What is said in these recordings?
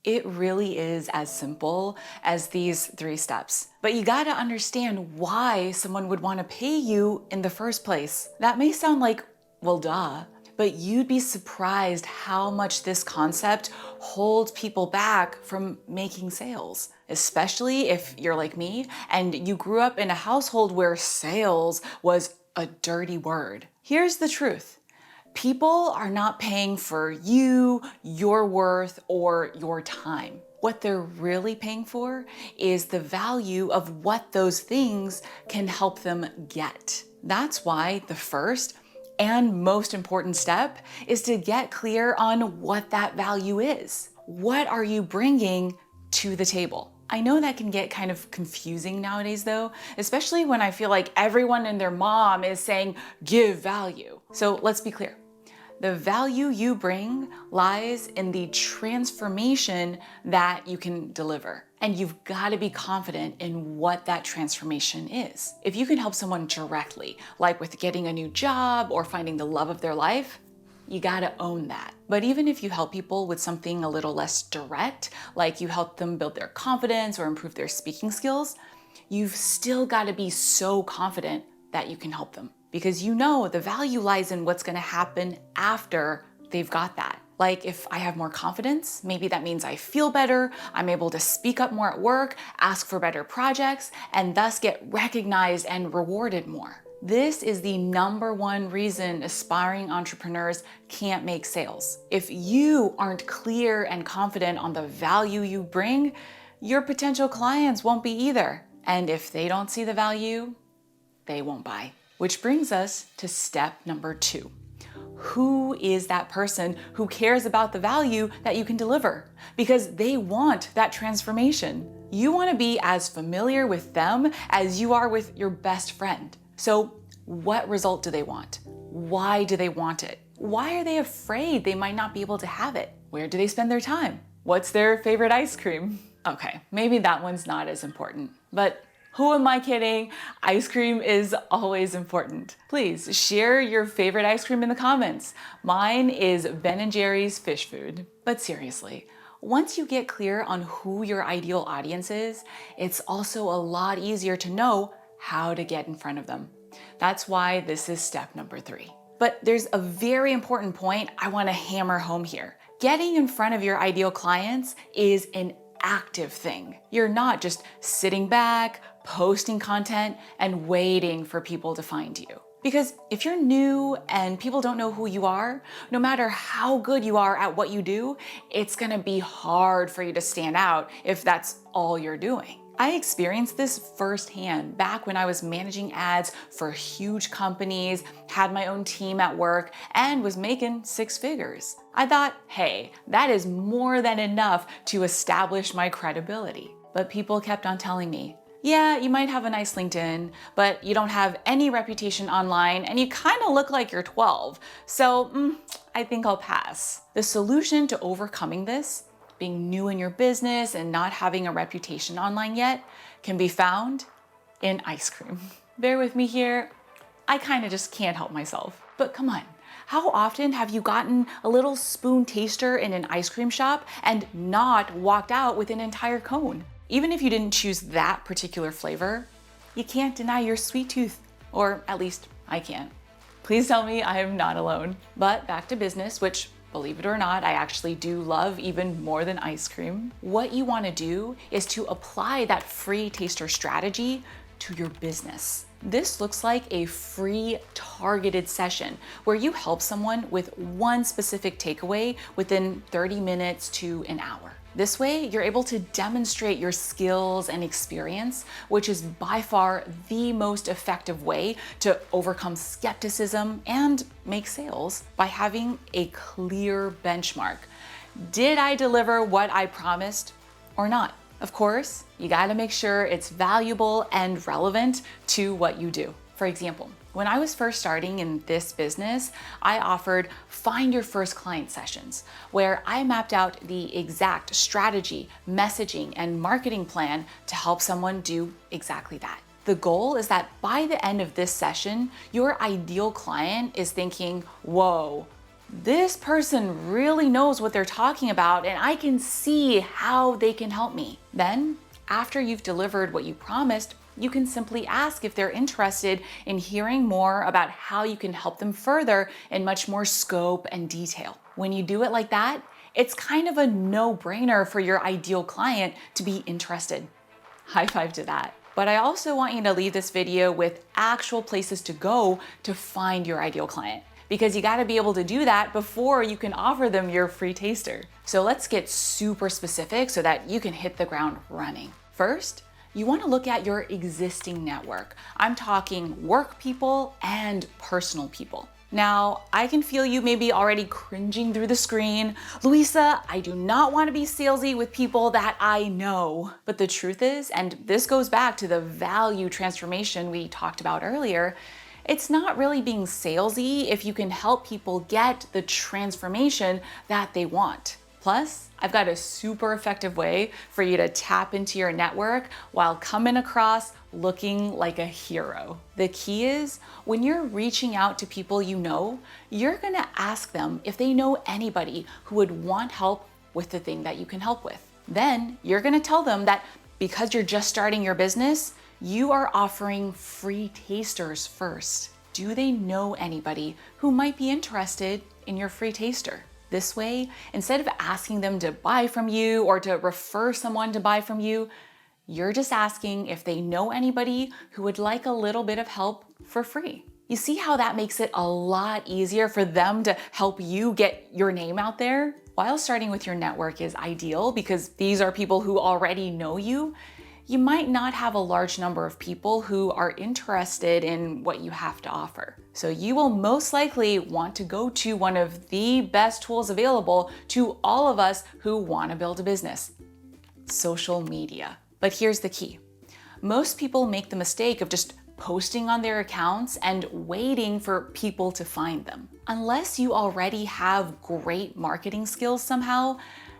It really is as simple as these 3 steps. But you gotta understand why someone would wanna pay you in the first place. That may sound like, well, duh, but you'd be surprised how much this concept holds people back from making sales, especially if you're like me and you grew up in a household where sales was a dirty word. Here's the truth. People are not paying for you, your worth, or your time. What they're really paying for is the value of what those things can help them get. That's why the first and most important step is to get clear on what that value is. What are you bringing to the table? I know that can get kind of confusing nowadays though, especially when I feel like everyone and their mom is saying, give value. So let's be clear. The value you bring lies in the transformation that you can deliver. And you've got to be confident in what that transformation is. If you can help someone directly, like with getting a new job or finding the love of their life, you gotta own that. But even if you help people with something a little less direct, like you help them build their confidence or improve their speaking skills, you've still gotta be so confident that you can help them. Because you know the value lies in what's gonna happen after they've got that. Like if I have more confidence, maybe that means I feel better, I'm able to speak up more at work, ask for better projects, and thus get recognized and rewarded more. This is the #1 reason aspiring entrepreneurs can't make sales. If you aren't clear and confident on the value you bring, your potential clients won't be either. And if they don't see the value, they won't buy. Which brings us to step #2. Who is that person who cares about the value that you can deliver? Because they want that transformation. You want to be as familiar with them as you are with your best friend. So what result do they want? Why do they want it? Why are they afraid they might not be able to have it? Where do they spend their time? What's their favorite ice cream? Okay, maybe that one's not as important, but who am I kidding? Ice cream is always important. Please share your favorite ice cream in the comments. Mine is Ben & Jerry's fish food. But seriously, once you get clear on who your ideal audience is, it's also a lot easier to know how to get in front of them. That's why this is step #3. But there's a very important point I want to hammer home here. Getting in front of your ideal clients is an active thing. You're not just sitting back, posting content, and waiting for people to find you. Because if you're new and people don't know who you are, no matter how good you are at what you do, it's gonna be hard for you to stand out if that's all you're doing. I experienced this firsthand back when I was managing ads for huge companies, had my own team at work, and was making 6 figures. I thought, hey, that is more than enough to establish my credibility. But people kept on telling me, yeah, you might have a nice LinkedIn, but you don't have any reputation online and you kind of look like you're 12. So I think I'll pass. The solution to overcoming this, being new in your business and not having a reputation online yet, can be found in ice cream. Bear with me here. I kind of just can't help myself. But come on, how often have you gotten a little spoon taster in an ice cream shop and not walked out with an entire cone? Even if you didn't choose that particular flavor, you can't deny your sweet tooth, or at least I can't. Please tell me I am not alone. But back to business, which, believe it or not, I actually do love even more than ice cream. What you want to do is to apply that free taster strategy to your business. This looks like a free targeted session where you help someone with one specific takeaway within 30 minutes to an hour. This way, you're able to demonstrate your skills and experience, which is by far the most effective way to overcome skepticism and make sales by having a clear benchmark. Did I deliver what I promised or not? Of course, you gotta make sure it's valuable and relevant to what you do. For example, when I was first starting in this business, I offered Find Your First Client sessions, where I mapped out the exact strategy, messaging, and marketing plan to help someone do exactly that. The goal is that by the end of this session, your ideal client is thinking, whoa, this person really knows what they're talking about and I can see how they can help me. Then, after you've delivered what you promised, you can simply ask if they're interested in hearing more about how you can help them further in much more scope and detail. When you do it like that, it's kind of a no-brainer for your ideal client to be interested. High five to that. But I also want you to leave this video with actual places to go to find your ideal client, because you gotta be able to do that before you can offer them your free taster. So let's get super specific so that you can hit the ground running. First, you wanna look at your existing network. I'm talking work people and personal people. Now, I can feel you maybe already cringing through the screen. Luisa, I do not want to be salesy with people that I know. But the truth is, and this goes back to the value transformation we talked about earlier, it's not really being salesy if you can help people get the transformation that they want. Plus, I've got a super effective way for you to tap into your network while coming across looking like a hero. The key is, when you're reaching out to people you know, you're gonna ask them if they know anybody who would want help with the thing that you can help with. Then you're gonna tell them that because you're just starting your business, you are offering free tasters first. Do they know anybody who might be interested in your free taster? This way, instead of asking them to buy from you or to refer someone to buy from you, you're just asking if they know anybody who would like a little bit of help for free. You see how that makes it a lot easier for them to help you get your name out there? While starting with your network is ideal because these are people who already know you, you might not have a large number of people who are interested in what you have to offer. So you will most likely want to go to one of the best tools available to all of us who want to build a business: social media. But here's the key. Most people make the mistake of just posting on their accounts and waiting for people to find them. Unless you already have great marketing skills somehow,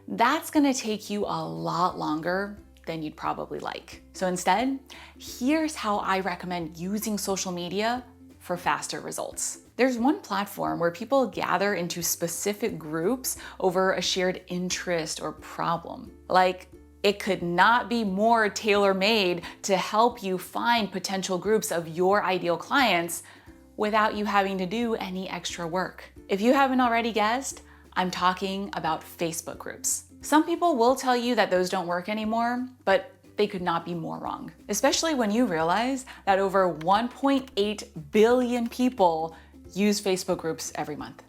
that's gonna take you a lot longer than you'd probably like. So instead, here's how I recommend using social media for faster results. There's one platform where people gather into specific groups over a shared interest or problem. Like, it could not be more tailor-made to help you find potential groups of your ideal clients without you having to do any extra work. If you haven't already guessed, I'm talking about Facebook groups. Some people will tell you that those don't work anymore, but they could not be more wrong. Especially when you realize that over 1.8 billion people use Facebook groups every month.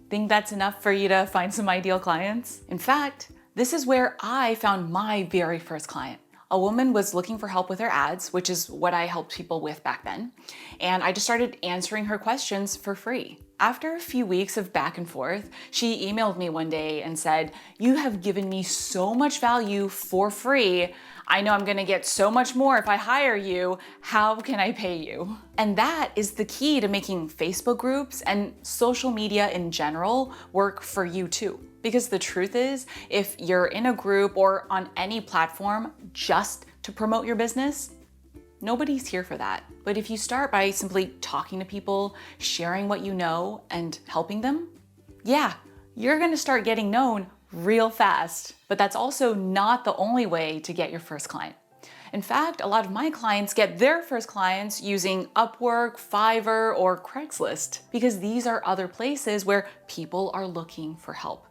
Think that's enough for you to find some ideal clients? In fact, this is where I found my very first client. A woman was looking for help with her ads, which is what I helped people with back then. And I just started answering her questions for free. After a few weeks of back and forth, she emailed me one day and said, "You have given me so much value for free. I know I'm gonna get so much more if I hire you. How can I pay you?" And that is the key to making Facebook groups and social media in general work for you too. Because the truth is, if you're in a group or on any platform just to promote your business, nobody's here for that. But if you start by simply talking to people, sharing what you know, and helping them, yeah, you're gonna start getting known real fast. But that's also not the only way to get your first client. In fact, a lot of my clients get their first clients using Upwork, Fiverr, or Craigslist, because these are other places where people are looking for help.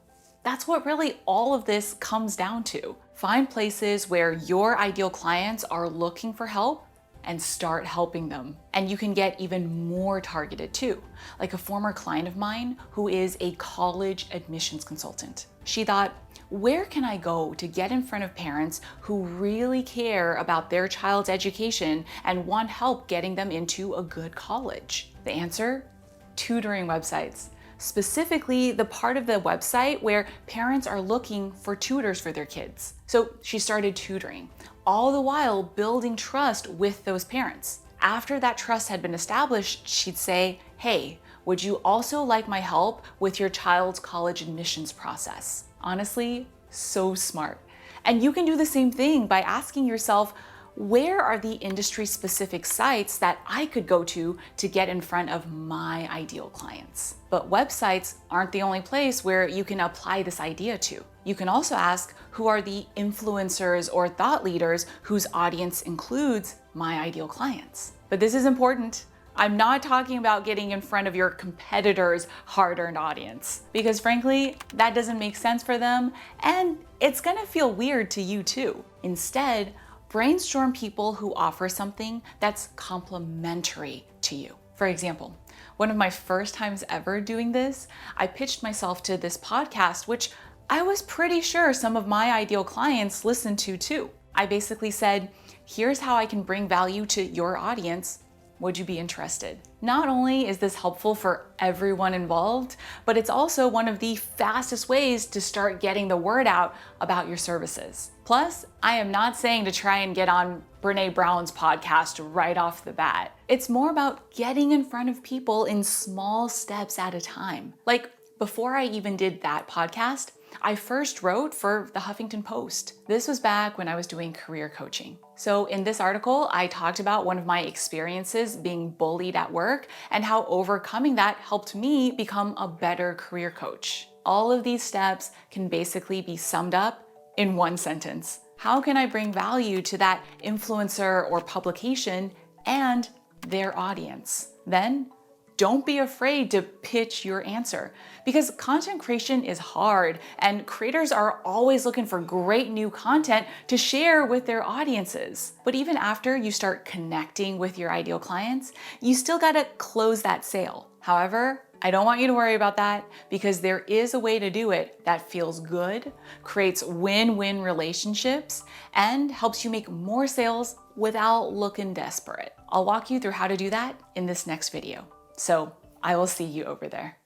That's what really all of this comes down to. Find places where your ideal clients are looking for help and start helping them. And you can get even more targeted too. Like a former client of mine who is a college admissions consultant. She thought, where can I go to get in front of parents who really care about their child's education and want help getting them into a good college? The answer? Tutoring websites. Specifically, the part of the website where parents are looking for tutors for their kids. So she started tutoring, all the while building trust with those parents. After that trust had been established, she'd say, "Hey, would you also like my help with your child's college admissions process?" Honestly, so smart. And you can do the same thing by asking yourself, where are the industry-specific sites that I could go to get in front of my ideal clients? But websites aren't the only place where you can apply this idea to. You can also ask, who are the influencers or thought leaders whose audience includes my ideal clients? But this is important. I'm not talking about getting in front of your competitors' hard-earned audience, because frankly, that doesn't make sense for them, and it's gonna feel weird to you too. Instead, brainstorm people who offer something that's complementary to you. For example, one of my first times ever doing this, I pitched myself to this podcast, which I was pretty sure some of my ideal clients listen to too. I basically said, here's how I can bring value to your audience. Would you be interested? Not only is this helpful for everyone involved, but it's also one of the fastest ways to start getting the word out about your services. Plus, I am not saying to try and get on Brené Brown's podcast right off the bat. It's more about getting in front of people in small steps at a time. Like before I even did that podcast, I first wrote for the Huffington Post. This was back when I was doing career coaching. So in this article, I talked about one of my experiences being bullied at work and how overcoming that helped me become a better career coach. All of these steps can basically be summed up in one sentence. How can I bring value to that influencer or publication and their audience? Then, don't be afraid to pitch your answer, because content creation is hard and creators are always looking for great new content to share with their audiences. But even after you start connecting with your ideal clients, you still gotta close that sale. However, I don't want you to worry about that, because there is a way to do it that feels good, creates win-win relationships, and helps you make more sales without looking desperate. I'll walk you through how to do that in this next video. So I will see you over there.